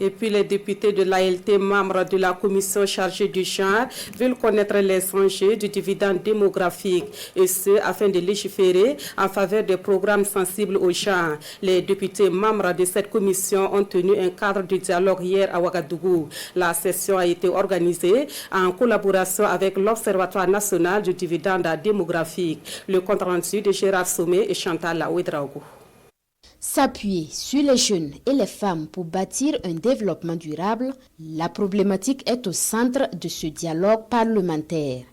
Et puis les députés de l'ALT, membres de la commission chargée du genre, veulent connaître les enjeux du dividende démographique, et ce, afin de légiférer en faveur des programmes sensibles au genre. Les députés membres de cette commission ont tenu un cadre de dialogue hier à Ouagadougou. La session a été organisée en collaboration avec l'Observatoire national du dividende démographique. Le compte-rendu de Gérard Sommet et Chantal Ouedraogo. S'appuyer sur les jeunes et les femmes pour bâtir un développement durable, la problématique est au centre de ce dialogue parlementaire.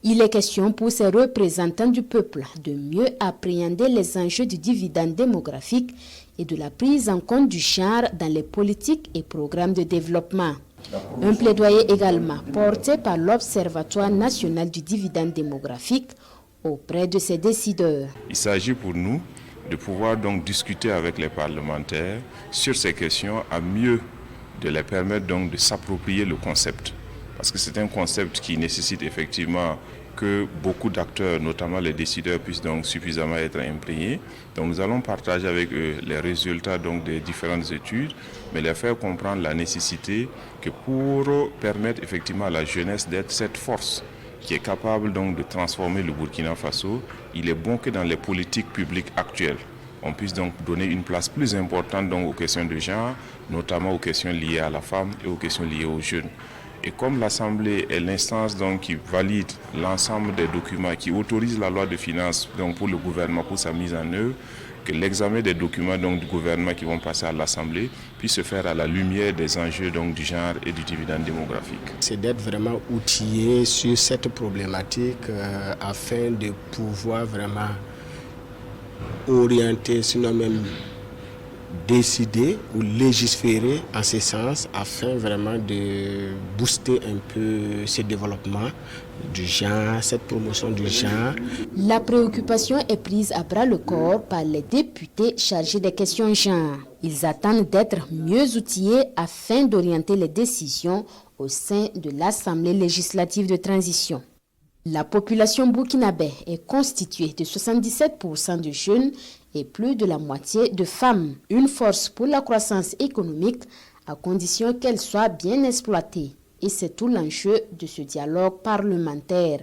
Il est question pour ces représentants du peuple de mieux appréhender les enjeux du dividende démographique et de la prise en compte du genre dans les politiques et programmes de développement. Un plaidoyer également porté par l'Observatoire national du dividende démographique auprès de ses décideurs. Il s'agit pour nous de pouvoir donc discuter avec les parlementaires sur ces questions, à mieux de les permettre donc de s'approprier le concept. Parce que c'est un concept qui nécessite effectivement que beaucoup d'acteurs, notamment les décideurs, puissent donc suffisamment être imprégnés. Donc nous allons partager avec eux les résultats donc des différentes études, mais les faire comprendre la nécessité que pour permettre effectivement à la jeunesse d'être cette force qui est capable donc de transformer le Burkina Faso, il est bon que dans les politiques publiques actuelles, on puisse donc donner une place plus importante donc aux questions de genre, notamment aux questions liées à la femme et aux questions liées aux jeunes. Et comme l'Assemblée est l'instance donc qui valide l'ensemble des documents, qui autorise la loi de finances donc pour le gouvernement pour sa mise en œuvre, que l'examen des documents donc du gouvernement qui vont passer à l'Assemblée puisse se faire à la lumière des enjeux donc du genre et du dividende démographique. C'est d'être vraiment outillé sur cette problématique afin de pouvoir vraiment orienter, sinon même décider ou légiférer en ce sens afin vraiment de booster un peu ce développement du genre, cette promotion du genre. La préoccupation est prise à bras le corps par les députés chargés des questions genre. Ils attendent d'être mieux outillés afin d'orienter les décisions au sein de l'Assemblée législative de transition. La population burkinabé est constituée de 77% de jeunes et plus de la moitié de femmes. Une force pour la croissance économique à condition qu'elle soit bien exploitée. Et c'est tout l'enjeu de ce dialogue parlementaire.